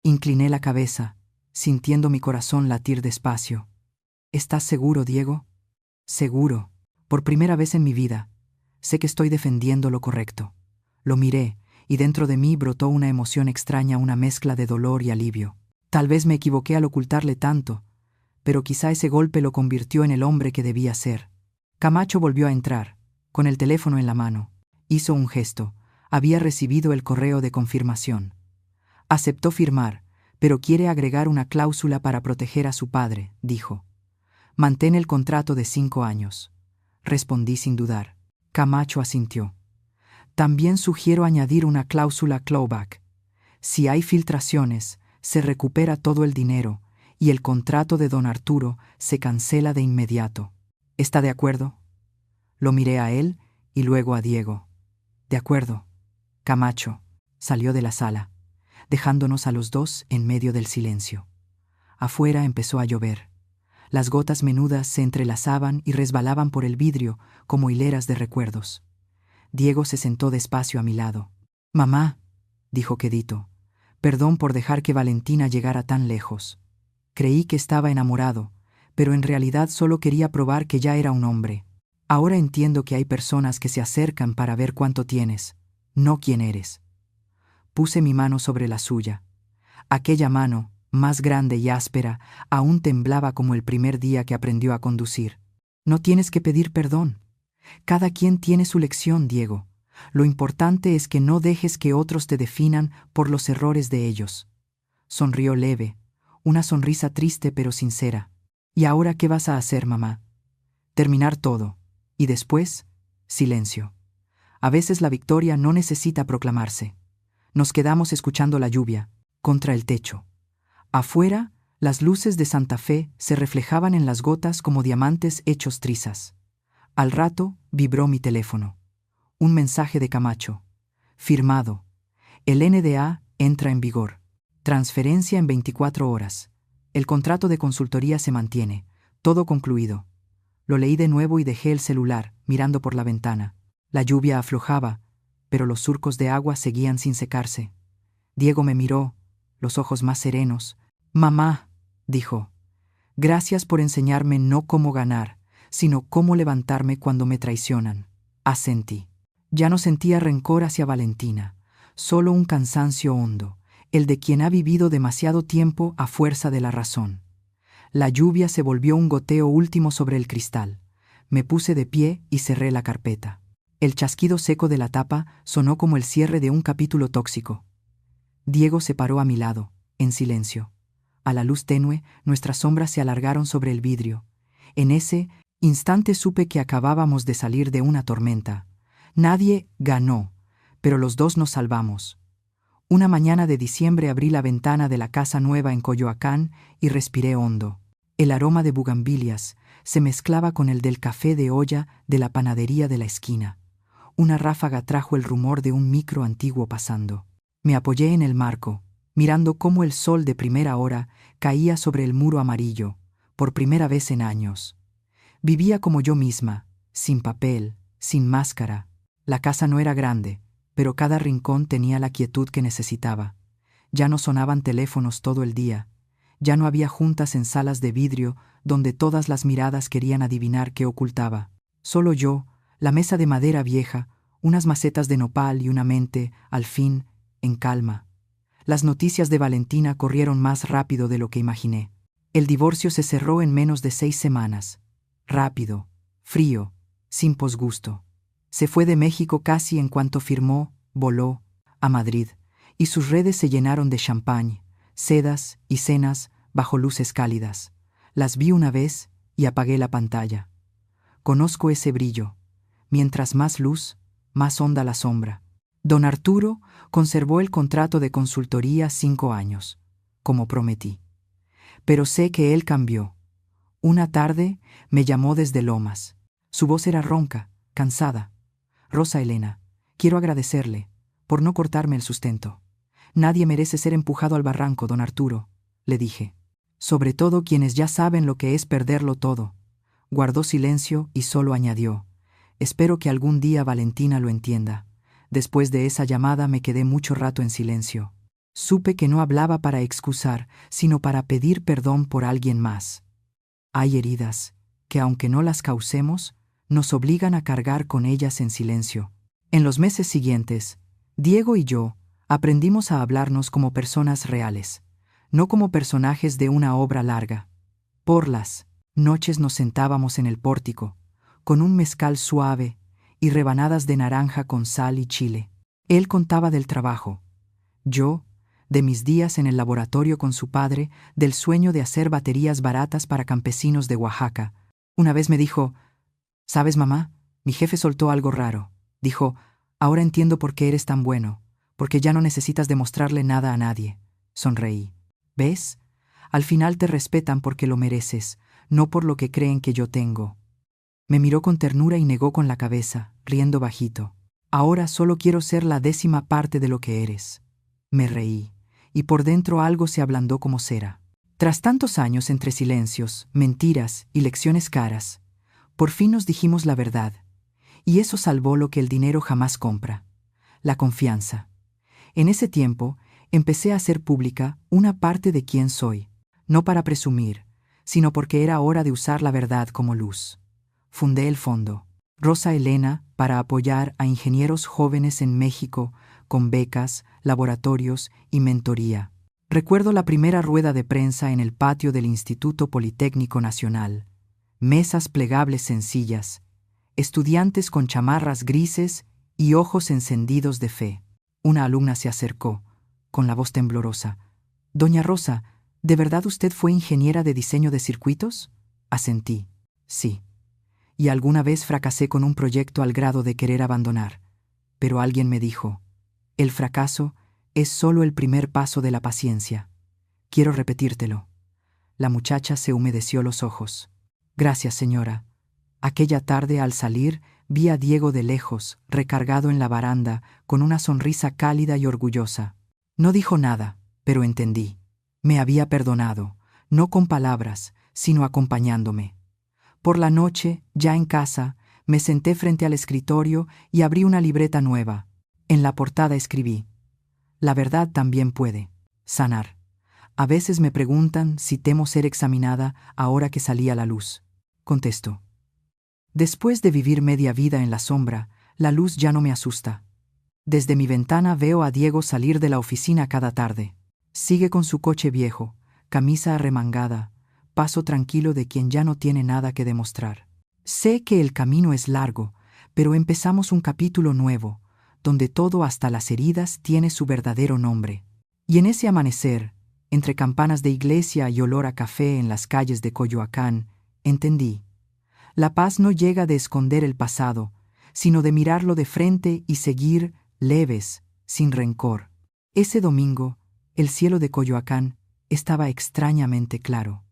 Incliné la cabeza, sintiendo mi corazón latir despacio. «¿Estás seguro, Diego?» «Seguro. Por primera vez en mi vida. Sé que estoy defendiendo lo correcto». Lo miré, y dentro de mí brotó una emoción extraña, una mezcla de dolor y alivio. Tal vez me equivoqué al ocultarle tanto, pero quizá ese golpe lo convirtió en el hombre que debía ser. Camacho volvió a entrar, con el teléfono en la mano. Hizo un gesto. Había recibido el correo de confirmación. Aceptó firmar, pero quiere agregar una cláusula para proteger a su padre, dijo. «Mantén el contrato de 5 años». Respondí sin dudar. Camacho asintió. «También sugiero añadir una cláusula clawback. Si hay filtraciones, se recupera todo el dinero y el contrato de don Arturo se cancela de inmediato. ¿Está de acuerdo?». Lo miré a él y luego a Diego. «De acuerdo». Camacho salió de la sala, dejándonos a los dos en medio del silencio. Afuera empezó a llover. Las gotas menudas se entrelazaban y resbalaban por el vidrio como hileras de recuerdos. Diego se sentó despacio a mi lado. «Mamá», dijo quedito, «perdón por dejar que Valentina llegara tan lejos. Creí que estaba enamorado, pero en realidad solo quería probar que ya era un hombre. Ahora entiendo que hay personas que se acercan para ver cuánto tienes, no quién eres». Puse mi mano sobre la suya. Aquella mano, más grande y áspera, aún temblaba como el primer día que aprendió a conducir. «No tienes que pedir perdón. Cada quien tiene su lección, Diego. Lo importante es que no dejes que otros te definan por los errores de ellos». Sonrió leve, una sonrisa triste pero sincera. «¿Y ahora qué vas a hacer, mamá?». «Terminar todo. Y después, silencio. A veces la victoria no necesita proclamarse». Nos quedamos escuchando la lluvia, contra el techo. Afuera, Las luces de Santa Fe se reflejaban en las gotas como diamantes hechos trizas. Al rato vibró mi teléfono. Un mensaje de Camacho. Firmado. El NDA entra en vigor. Transferencia en 24 horas. El contrato de consultoría se mantiene. Todo concluido. Lo leí de nuevo y dejé el celular, mirando por la ventana. La lluvia aflojaba, pero los surcos de agua seguían sin secarse. Diego me miró, los ojos más serenos. «Mamá», dijo, «gracias por enseñarme no cómo ganar, sino cómo levantarme cuando me traicionan». Asentí. Ya no sentía rencor hacia Valentina, solo un cansancio hondo, el de quien ha vivido demasiado tiempo a fuerza de la razón. La lluvia se volvió un goteo último sobre el cristal. Me puse de pie y cerré la carpeta. El chasquido seco de la tapa sonó como el cierre de un capítulo tóxico. Diego se paró a mi lado, en silencio. A la luz tenue, nuestras sombras se alargaron sobre el vidrio. En ese instante supe que acabábamos de salir de una tormenta. Nadie ganó, pero los dos nos salvamos. Una mañana de diciembre abrí la ventana de la casa nueva en Coyoacán y respiré hondo. El aroma de bugambilias se mezclaba con el del café de olla de la panadería de la esquina. Una ráfaga trajo el rumor de un micro antiguo pasando. Me apoyé en el marco, mirando cómo el sol de primera hora caía sobre el muro amarillo, por primera vez en años. Vivía como yo misma, sin papel, sin máscara. La casa no era grande, pero cada rincón tenía la quietud que necesitaba. Ya no sonaban teléfonos todo el día. Ya no había juntas en salas de vidrio donde todas las miradas querían adivinar qué ocultaba. Solo yo, la mesa de madera vieja, unas macetas de nopal y una mente, al fin, en calma. Las noticias de Valentina corrieron más rápido de lo que imaginé. El divorcio se cerró en menos de 6 semanas. Rápido, frío, sin posgusto. Se fue de México casi en cuanto firmó, voló, a Madrid, y sus redes se llenaron de champán, sedas y cenas bajo luces cálidas. Las vi una vez y apagué la pantalla. Conozco ese brillo. Mientras más luz, más honda la sombra. Don Arturo conservó el contrato de consultoría 5 años, como prometí. Pero sé que él cambió. Una tarde me llamó desde Lomas. Su voz era ronca, cansada. «Rosa Elena, quiero agradecerle por no cortarme el sustento. Nadie merece ser empujado al barranco, don Arturo», le dije. «Sobre todo quienes ya saben lo que es perderlo todo». Guardó silencio y solo añadió: «Espero que algún día Valentina lo entienda». Después de esa llamada me quedé mucho rato en silencio. Supe que no hablaba para excusar, sino para pedir perdón por alguien más. Hay heridas que, aunque no las causemos, nos obligan a cargar con ellas en silencio. En los meses siguientes, Diego y yo aprendimos a hablarnos como personas reales, no como personajes de una obra larga. Por las noches nos sentábamos en el pórtico, con un mezcal suave y rebanadas de naranja con sal y chile. Él contaba del trabajo. Yo, de mis días en el laboratorio con su padre, del sueño de hacer baterías baratas para campesinos de Oaxaca. Una vez me dijo: «¿Sabes, mamá? Mi jefe soltó algo raro. Dijo: ahora entiendo por qué eres tan bueno, porque ya no necesitas demostrarle nada a nadie». Sonreí. «¿Ves? Al final te respetan porque lo mereces, no por lo que creen que yo tengo». Me miró con ternura y negó con la cabeza, riendo bajito. «Ahora solo quiero ser la 10ª parte de lo que eres». Me reí, y por dentro algo se ablandó como cera. Tras tantos años entre silencios, mentiras y lecciones caras, por fin nos dijimos la verdad, y eso salvó lo que el dinero jamás compra: la confianza. En ese tiempo, empecé a hacer pública una parte de quién soy, no para presumir, sino porque era hora de usar la verdad como luz. Fundé el fondo Rosa Elena para apoyar a ingenieros jóvenes en México con becas, laboratorios y mentoría. Recuerdo la primera rueda de prensa en el patio del Instituto Politécnico Nacional. Mesas plegables sencillas, estudiantes con chamarras grises y ojos encendidos de fe. Una alumna se acercó, con la voz temblorosa. «Doña Rosa, ¿de verdad usted fue ingeniera de diseño de circuitos?». Asentí. «Sí. Y alguna vez fracasé con un proyecto al grado de querer abandonar. Pero alguien me dijo: el fracaso es solo el primer paso de la paciencia. Quiero repetírtelo. La muchacha se humedeció los ojos. Gracias, señora. Aquella tarde, al salir, vi a Diego de lejos, recargado en la baranda, con una sonrisa cálida y orgullosa. No dijo nada, pero entendí. Me había perdonado, no con palabras, sino acompañándome. Por la noche, ya en casa, me senté frente al escritorio y abrí una libreta nueva. En la portada escribí: La verdad también puede sanar. A veces me preguntan si temo ser examinada ahora que salí a la luz. Contesto: después de vivir media vida en la sombra, la luz ya no me asusta. Desde mi ventana veo a Diego salir de la oficina cada tarde. Sigue con su coche viejo, camisa arremangada, paso tranquilo de quien ya no tiene nada que demostrar. Sé que el camino es largo, pero empezamos un capítulo nuevo, donde todo, hasta las heridas, tiene su verdadero nombre. Y en ese amanecer, entre campanas de iglesia y olor a café en las calles de Coyoacán, entendí: la paz no llega de esconder el pasado, sino de mirarlo de frente y seguir, leves, sin rencor. Ese domingo, el cielo de Coyoacán estaba extrañamente claro.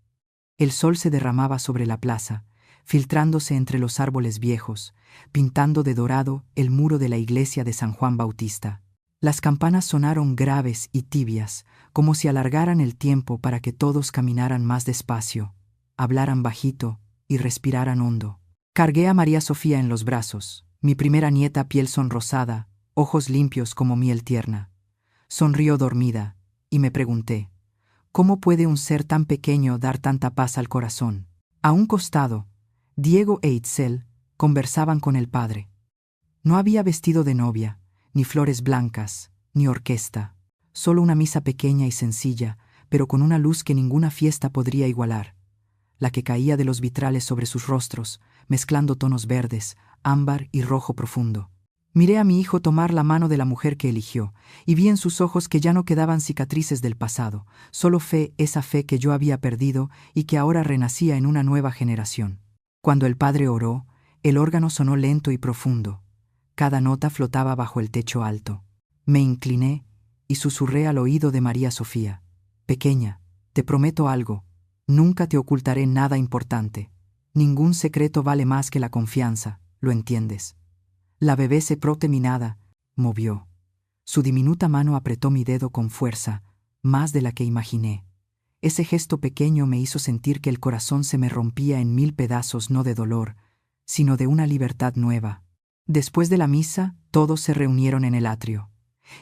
El sol se derramaba sobre la plaza, filtrándose entre los árboles viejos, pintando de dorado el muro de la iglesia de San Juan Bautista. Las campanas sonaron graves y tibias, como si alargaran el tiempo para que todos caminaran más despacio, hablaran bajito y respiraran hondo. Cargué a María Sofía en los brazos, mi primera nieta, piel sonrosada, ojos limpios como miel tierna. Sonrió dormida, y me pregunté: ¿cómo puede un ser tan pequeño dar tanta paz al corazón? A un costado, Diego e Itzel conversaban con el padre. No había vestido de novia, ni flores blancas, ni orquesta, solo una misa pequeña y sencilla, pero con una luz que ninguna fiesta podría igualar, la que caía de los vitrales sobre sus rostros, mezclando tonos verdes, ámbar y rojo profundo. Miré a mi hijo tomar la mano de la mujer que eligió, y vi en sus ojos que ya no quedaban cicatrices del pasado, solo fe, esa fe que yo había perdido y que ahora renacía en una nueva generación. Cuando el padre oró, el órgano sonó lento y profundo. Cada nota flotaba bajo el techo alto. Me incliné y susurré al oído de María Sofía: pequeña, te prometo algo, nunca te ocultaré nada importante. Ningún secreto vale más que la confianza, ¿lo entiendes? La bebé se proteminada, movió. Su diminuta mano apretó mi dedo con fuerza, más de la que imaginé. Ese gesto pequeño me hizo sentir que el corazón se me rompía en 1000 pedazos, no de dolor, sino de una libertad nueva. Después de la misa, todos se reunieron en el atrio.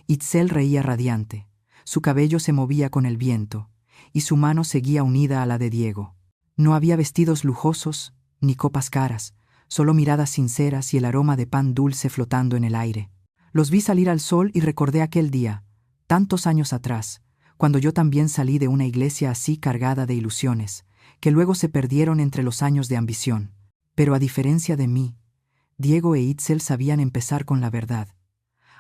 Itzel reía radiante, su cabello se movía con el viento, y su mano seguía unida a la de Diego. No había vestidos lujosos, ni copas caras, solo miradas sinceras y el aroma de pan dulce flotando en el aire. Los vi salir al sol y recordé aquel día, tantos años atrás, cuando yo también salí de una iglesia así cargada de ilusiones, que luego se perdieron entre los años de ambición. Pero a diferencia de mí, Diego e Itzel sabían empezar con la verdad.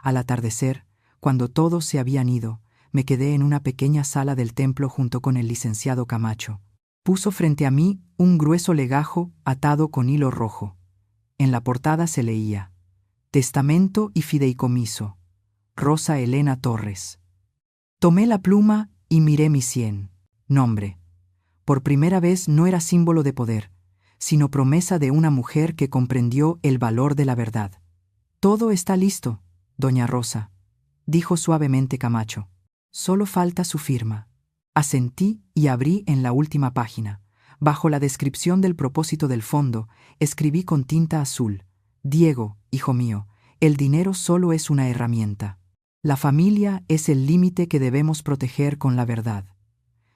Al atardecer, cuando todos se habían ido, me quedé en una pequeña sala del templo junto con el licenciado Camacho. Puso frente a mí un grueso legajo atado con hilo rojo. En la portada se leía: Testamento y fideicomiso, Rosa Elena Torres. Tomé la pluma y miré mi 100. Nombre. Por primera vez no era símbolo de poder, sino promesa de una mujer que comprendió el valor de la verdad. Todo está listo, doña Rosa, dijo suavemente Camacho. Solo falta su firma. Asentí y abrí en la última página. Bajo la descripción del propósito del fondo, escribí con tinta azul: Diego, hijo mío, el dinero solo es una herramienta. La familia es el límite que debemos proteger con la verdad.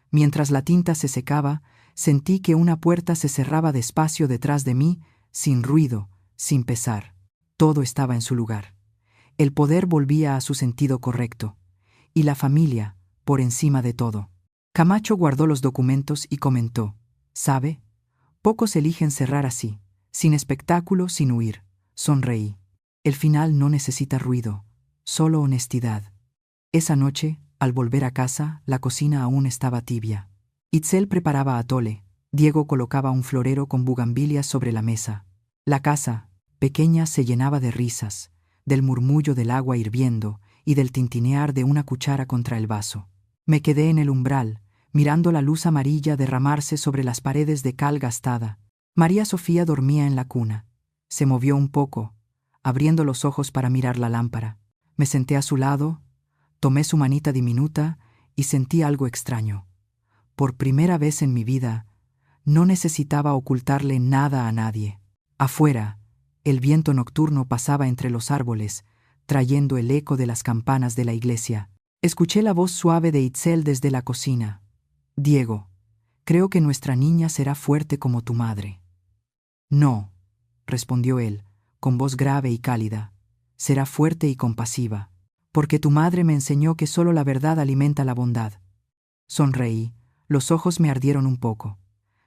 Mientras la tinta se secaba, sentí que una puerta se cerraba despacio detrás de mí, sin ruido, sin pesar. Todo estaba en su lugar. El poder volvía a su sentido correcto. Y la familia, por encima de todo. Camacho guardó los documentos y comentó: ¿sabe? Pocos eligen cerrar así, sin espectáculo, sin huir. Sonreí. El final no necesita ruido, solo honestidad. Esa noche, al volver a casa, la cocina aún estaba tibia. Itzel preparaba atole, Diego colocaba un florero con bugambilias sobre la mesa. La casa, pequeña, se llenaba de risas, del murmullo del agua hirviendo y del tintinear de una cuchara contra el vaso. Me quedé en el umbral, mirando la luz amarilla derramarse sobre las paredes de cal gastada. María Sofía dormía en la cuna. Se movió un poco, abriendo los ojos para mirar la lámpara. Me senté a su lado, tomé su manita diminuta y sentí algo extraño. Por primera vez en mi vida, no necesitaba ocultarle nada a nadie. Afuera, el viento nocturno pasaba entre los árboles, trayendo el eco de las campanas de la iglesia. Escuché la voz suave de Itzel desde la cocina. «Diego, creo que nuestra niña será fuerte como tu madre». «No», respondió él, con voz grave y cálida, «será fuerte y compasiva, porque tu madre me enseñó que solo la verdad alimenta la bondad». Sonreí, los ojos me ardieron un poco.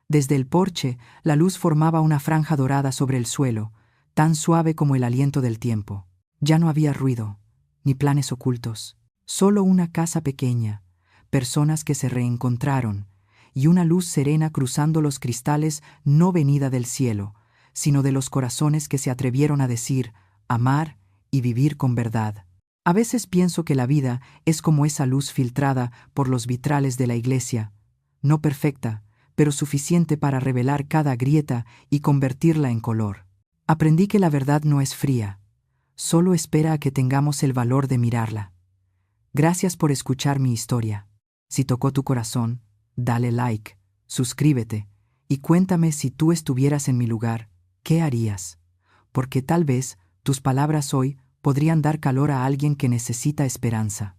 Desde el porche, la luz formaba una franja dorada sobre el suelo, tan suave como el aliento del tiempo. Ya no había ruido, ni planes ocultos, solo una casa pequeña, personas que se reencontraron, y una luz serena cruzando los cristales no venida del cielo, sino de los corazones que se atrevieron a decir, amar y vivir con verdad. A veces pienso que la vida es como esa luz filtrada por los vitrales de la iglesia, no perfecta, pero suficiente para revelar cada grieta y convertirla en color. Aprendí que la verdad no es fría, solo espera a que tengamos el valor de mirarla. Gracias por escuchar mi historia. Si tocó tu corazón, dale like, suscríbete y cuéntame si tú estuvieras en mi lugar, ¿qué harías? Porque tal vez tus palabras hoy podrían dar calor a alguien que necesita esperanza.